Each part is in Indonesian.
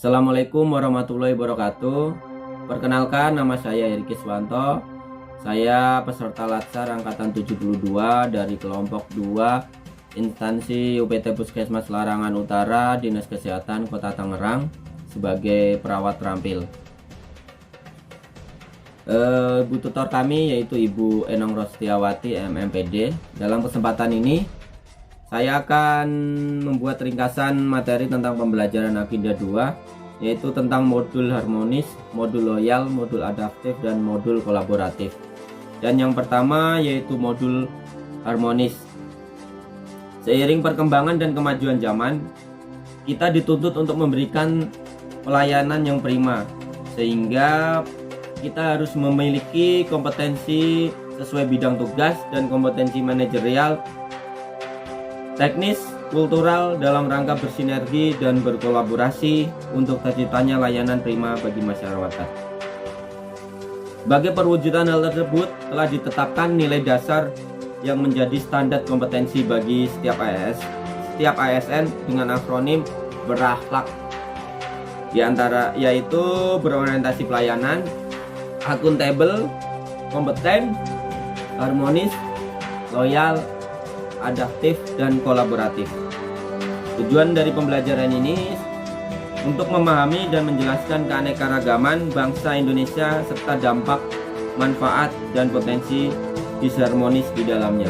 Assalamualaikum warahmatullahi wabarakatuh. Perkenalkan, nama saya Heri Kiswanto. Saya peserta Latsar angkatan 72 dari kelompok 2 instansi UPT Puskesmas Larangan Utara, Dinas Kesehatan Kota Tangerang sebagai perawat terampil. Ibu tutor kami yaitu Ibu Enong Rostiawati MMPD. Dalam kesempatan ini saya akan membuat ringkasan materi tentang pembelajaran Agenda 2, yaitu tentang modul harmonis, modul loyal, modul adaptif, dan modul kolaboratif. Dan yang pertama yaitu modul harmonis. Seiring perkembangan dan kemajuan zaman, kita dituntut untuk memberikan pelayanan yang prima, sehingga kita harus memiliki kompetensi sesuai bidang tugas dan kompetensi manajerial, teknis, kultural dalam rangka bersinergi dan berkolaborasi untuk terciptanya layanan prima bagi masyarakat. Sebagai perwujudan hal tersebut telah ditetapkan nilai dasar yang menjadi standar kompetensi bagi setiap ASN dengan akronim berakhlak, yaitu berorientasi pelayanan, akuntabel, kompeten, harmonis, loyal, adaptif, dan kolaboratif. Tujuan dari pembelajaran ini untuk memahami dan menjelaskan keanekaragaman bangsa Indonesia serta dampak, manfaat, dan potensi disharmonis di dalamnya.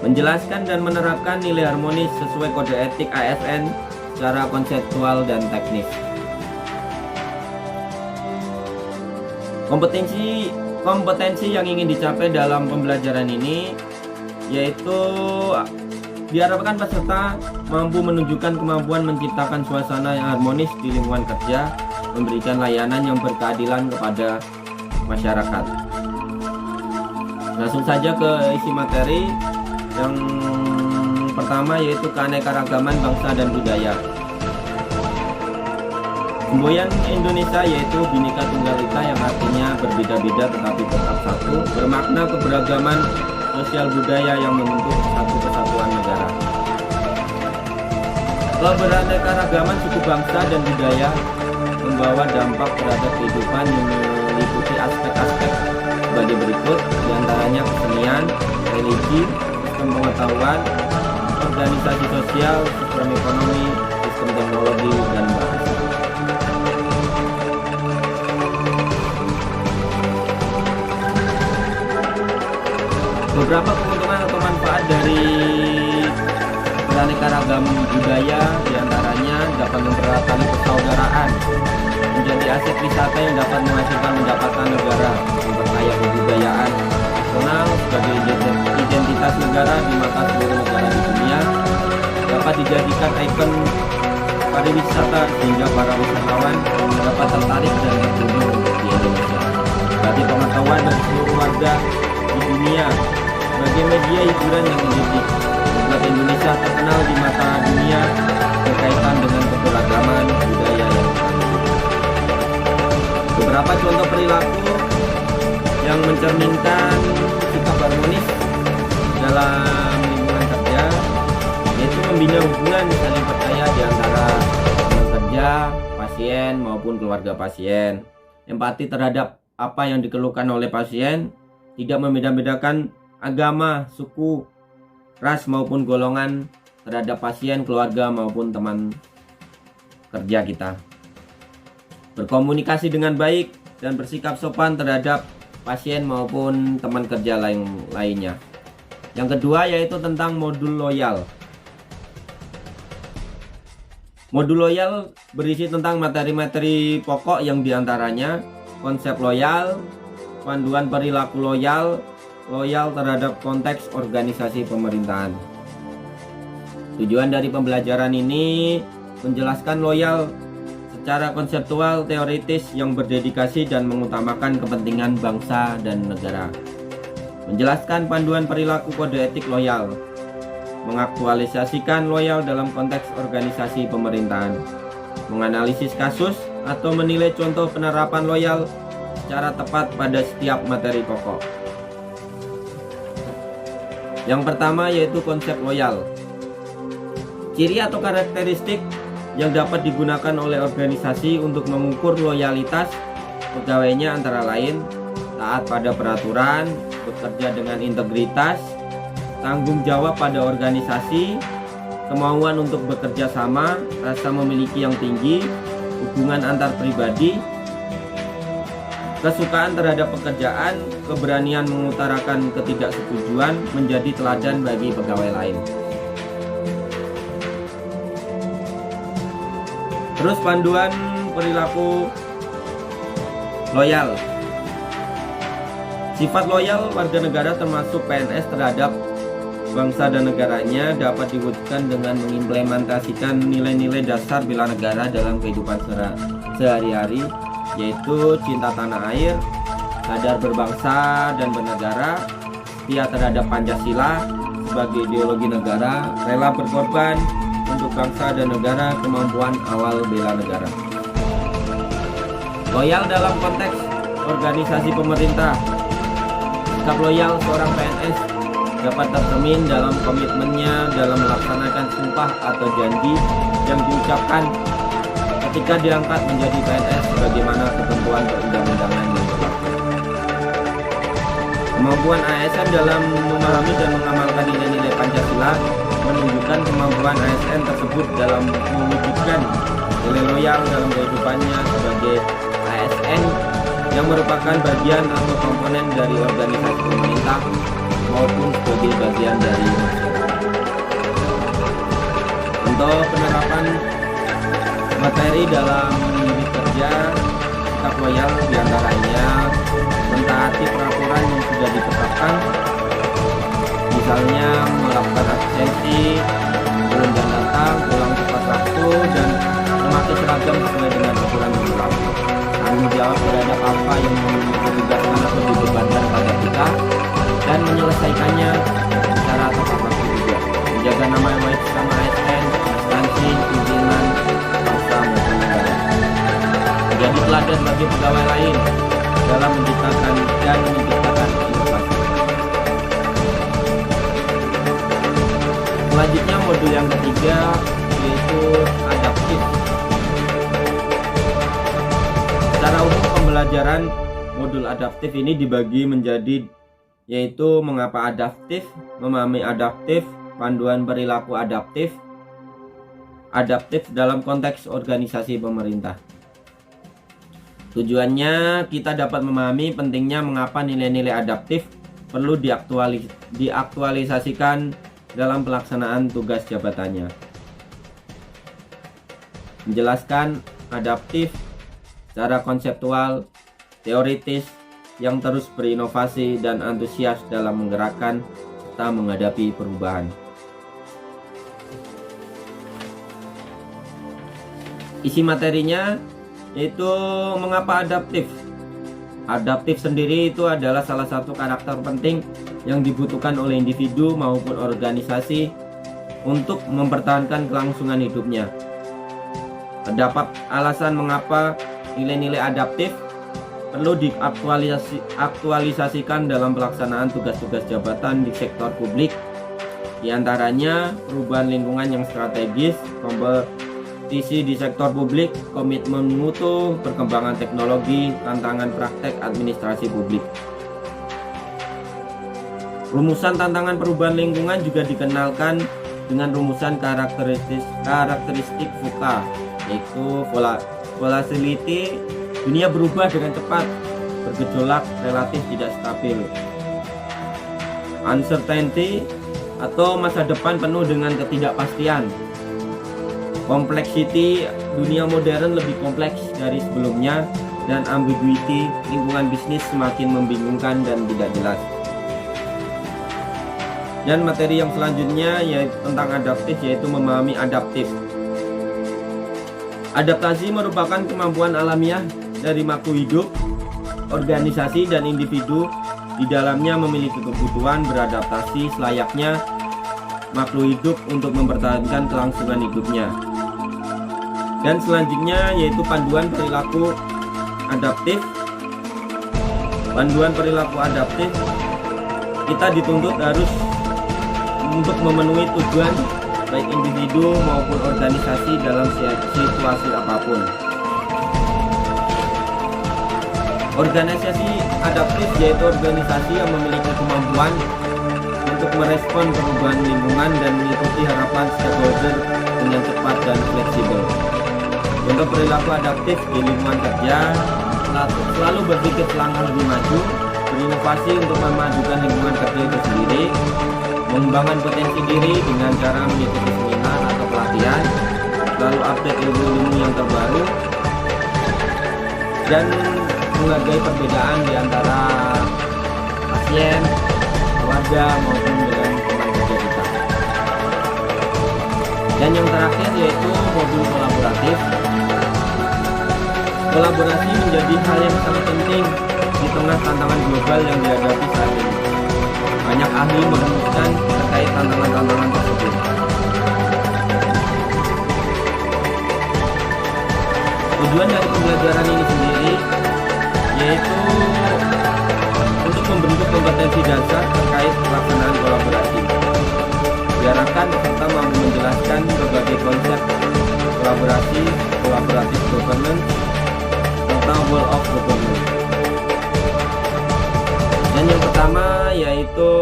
Menjelaskan dan menerapkan nilai harmonis sesuai kode etik ASN secara konseptual dan teknis. Kompetensi yang ingin dicapai dalam pembelajaran ini yaitu diharapkan peserta mampu menunjukkan kemampuan menciptakan suasana yang harmonis di lingkungan kerja, memberikan layanan yang berkeadilan kepada masyarakat. Langsung saja ke isi materi. Yang pertama yaitu keanekaragaman bangsa dan budaya. Semboyan Indonesia yaitu Bhinneka Tunggal Ika, yang artinya berbeda-beda tetapi tetap satu, bermakna keberagaman sosial budaya yang membentuk satu kesatuan negara. Keberaneka-ragaman suku bangsa dan budaya membawa dampak terhadap kehidupan yang meliputi aspek-aspek sebagai berikut, diantaranya kesenian, religi, sistem pengetahuan, organisasi sosial, sistem ekonomi, sistem teknologi, dan bahasa. Beberapa keuntungan atau manfaat dari keanekaragaman budaya diantaranya dapat mempererat persaudaraan, menjadi aset wisata yang dapat menghasilkan pendapatan negara, memperkaya kebudayaan nasional sebagai identitas negara di mata seluruh negara di dunia, dapat dijadikan ikon pariwisata sehingga para wisatawan dapat tertarik dan berkunjung untuk di Indonesia. Bagi pengetahuan dari seluruh warga di dunia, sebagai media hiburan yang mendidik, membuat Indonesia terkenal di mata dunia berkaitan dengan keberagaman budaya yang beberapa contoh perilaku yang mencerminkan sikap harmonis dalam lingkungan kerja, yaitu membina hubungan saling percaya di antara teman kerja, pasien maupun keluarga pasien, empati terhadap apa yang dikeluhkan oleh pasien, tidak membeda-bedakan agama, suku, ras maupun golongan terhadap pasien, keluarga maupun teman kerja kita. Berkomunikasi dengan baik dan bersikap sopan terhadap pasien maupun teman kerja lainnya. Yang kedua yaitu tentang modul loyal. Modul loyal berisi tentang materi-materi pokok yang diantaranya konsep loyal, panduan perilaku loyal, loyal terhadap konteks organisasi pemerintahan. Tujuan dari pembelajaran ini menjelaskan loyal secara konseptual teoritis yang berdedikasi dan mengutamakan kepentingan bangsa dan negara. Menjelaskan panduan perilaku kode etik loyal, mengaktualisasikan loyal dalam konteks organisasi pemerintahan, menganalisis kasus atau menilai contoh penerapan loyal secara tepat pada setiap materi pokok. Yang pertama yaitu konsep loyal. Ciri atau karakteristik yang dapat digunakan oleh organisasi untuk mengukur loyalitas pegawainya antara lain taat pada peraturan, bekerja dengan integritas, tanggung jawab pada organisasi, kemauan untuk bekerja sama, rasa memiliki yang tinggi, hubungan antar pribadi, kesukaan terhadap pekerjaan, keberanian mengutarakan ketidaksetujuan, menjadi teladan bagi pegawai lain. Terus panduan perilaku loyal. Sifat loyal warga negara termasuk PNS terhadap bangsa dan negaranya dapat diwujudkan dengan mengimplementasikan nilai-nilai dasar bela negara dalam kehidupan sehari-hari, yaitu cinta tanah air, sadar berbangsa dan bernegara, setia terhadap Pancasila sebagai ideologi negara, rela berkorban untuk bangsa dan negara, kemampuan awal bela negara. Loyal dalam konteks organisasi pemerintah. Sikap loyal seorang PNS dapat tercermin dalam komitmennya dalam melaksanakan sumpah atau janji yang diucapkan ketika diangkat menjadi PNS sebagaimana ketentuan perundang-undangan yang berlaku. Kemampuan ASN dalam memahami dan mengamalkan nilai-nilai Pancasila menunjukkan kemampuan ASN tersebut dalam mewujudkan nilai loyal dalam kehidupannya sebagai ASN yang merupakan bagian atau komponen dari organisasi pemerintah maupun sebagai bagian dari masyarakat. Untuk penerapan materi dalam unit kerja, sikap loyal diantaranya mentaati peraturan yang sudah ditetapkan, misalnya melakukan absensi, turun dan datang, pulang tepat waktu, dan memakai seragam sesuai dengan aturan yang berlaku. Tanggung jawab terhadap apa yang ditugaskan atau dibebankan pada kita dan menyelesaikannya secara tepat waktu juga. Menjaga nama baik sama ASN, instansi, pimpinan, bangsa maupun negara. Menjadi teladan bagi pegawai lain dalam menciptakan dan menciptakan inovasi. Selanjutnya modul yang ketiga yaitu adaptif. Secara umum pembelajaran modul adaptif ini dibagi menjadi yaitu mengapa adaptif, memahami adaptif, panduan perilaku adaptif, adaptif dalam konteks organisasi pemerintah. Tujuannya kita dapat memahami pentingnya mengapa nilai-nilai adaptif perlu diaktualisasikan dalam pelaksanaan tugas jabatannya. Menjelaskan adaptif secara konseptual, teoritis, yang terus berinovasi dan antusias dalam menggerakkan serta menghadapi perubahan. Isi materinya yaitu mengapa adaptif. Adaptif sendiri itu adalah salah satu karakter penting yang dibutuhkan oleh individu maupun organisasi untuk mempertahankan kelangsungan hidupnya. Terdapat alasan mengapa nilai-nilai adaptif perlu diaktualisasikan dalam pelaksanaan tugas-tugas jabatan di sektor publik, di antaranya perubahan lingkungan yang strategis, kompetisi di sektor publik, komitmen mutu, perkembangan teknologi, tantangan praktek administrasi publik. Rumusan tantangan perubahan lingkungan juga dikenalkan dengan rumusan karakteristik VUCA, yaitu volatility, dunia berubah dengan cepat, bergejolak, relatif tidak stabil. Uncertainty atau masa depan penuh dengan ketidakpastian. Complexity, dunia modern lebih kompleks dari sebelumnya. Dan ambiguity, lingkungan bisnis semakin membingungkan dan tidak jelas. Dan materi yang selanjutnya yaitu tentang adaptif, yaitu memahami adaptif. Adaptasi merupakan kemampuan alamiah dari makhluk hidup, organisasi, dan individu di dalamnya memiliki kebutuhan beradaptasi selayaknya makhluk hidup untuk mempertahankan kelangsungan hidupnya. Dan selanjutnya yaitu panduan perilaku adaptif. Panduan perilaku adaptif, kita dituntut harus untuk memenuhi tujuan baik individu maupun organisasi dalam situasi apapun. Organisasi adaptif yaitu organisasi yang memiliki kemampuan untuk merespon perubahan lingkungan dan mengikuti harapan stakeholder dengan cepat dan fleksibel. Contoh perilaku adaptif di lingkungan kerja: selalu berpikir selangkah lebih maju, berinovasi untuk memajukan lingkungan kerja itu sendiri, mengembangkan potensi diri dengan cara mengikuti seminar atau pelatihan, selalu update ilmu-ilmu yang terbaru, dan menghargai perbedaan di antara pasien, keluarga maupun dengan teman kerja kita. Dan yang terakhir yaitu modul kolaboratif. Kolaborasi menjadi hal yang sangat penting di tengah tantangan global yang dihadapi saat ini. Banyak ahli merumuskan terkait tantangan-tantangan tersebut. Tujuan dari pembelajaran ini sendiri yaitu untuk membentuk kompetensi dasar terkait pelaksanaan kolaborasi. Diharapkan peserta mampu menjelaskan berbagai konsep kolaborasi, collaborative governance, serta world of governance. Dan yang pertama yaitu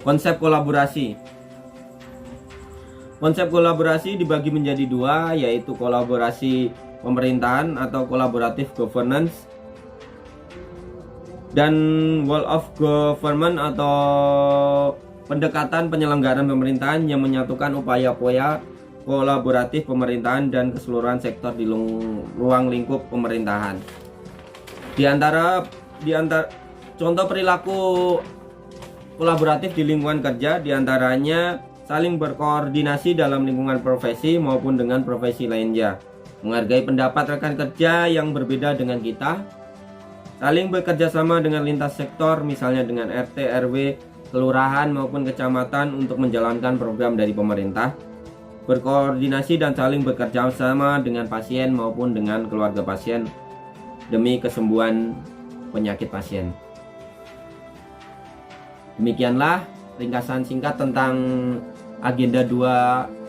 konsep kolaborasi. Konsep kolaborasi dibagi menjadi dua, yaitu kolaborasi pemerintahan atau collaborative governance dan world of government atau pendekatan penyelenggaraan pemerintahan yang menyatukan upaya-upaya kolaboratif pemerintahan dan keseluruhan sektor di ruang lingkup pemerintahan. Di antara contoh perilaku kolaboratif di lingkungan kerja diantaranya saling berkoordinasi dalam lingkungan profesi maupun dengan profesi lainnya, menghargai pendapat rekan kerja yang berbeda dengan kita, saling bekerja sama dengan lintas sektor misalnya dengan RT, RW, kelurahan maupun kecamatan untuk menjalankan program dari pemerintah, berkoordinasi dan saling bekerja sama dengan pasien maupun dengan keluarga pasien demi kesembuhan penyakit pasien. Demikianlah ringkasan singkat tentang agenda 2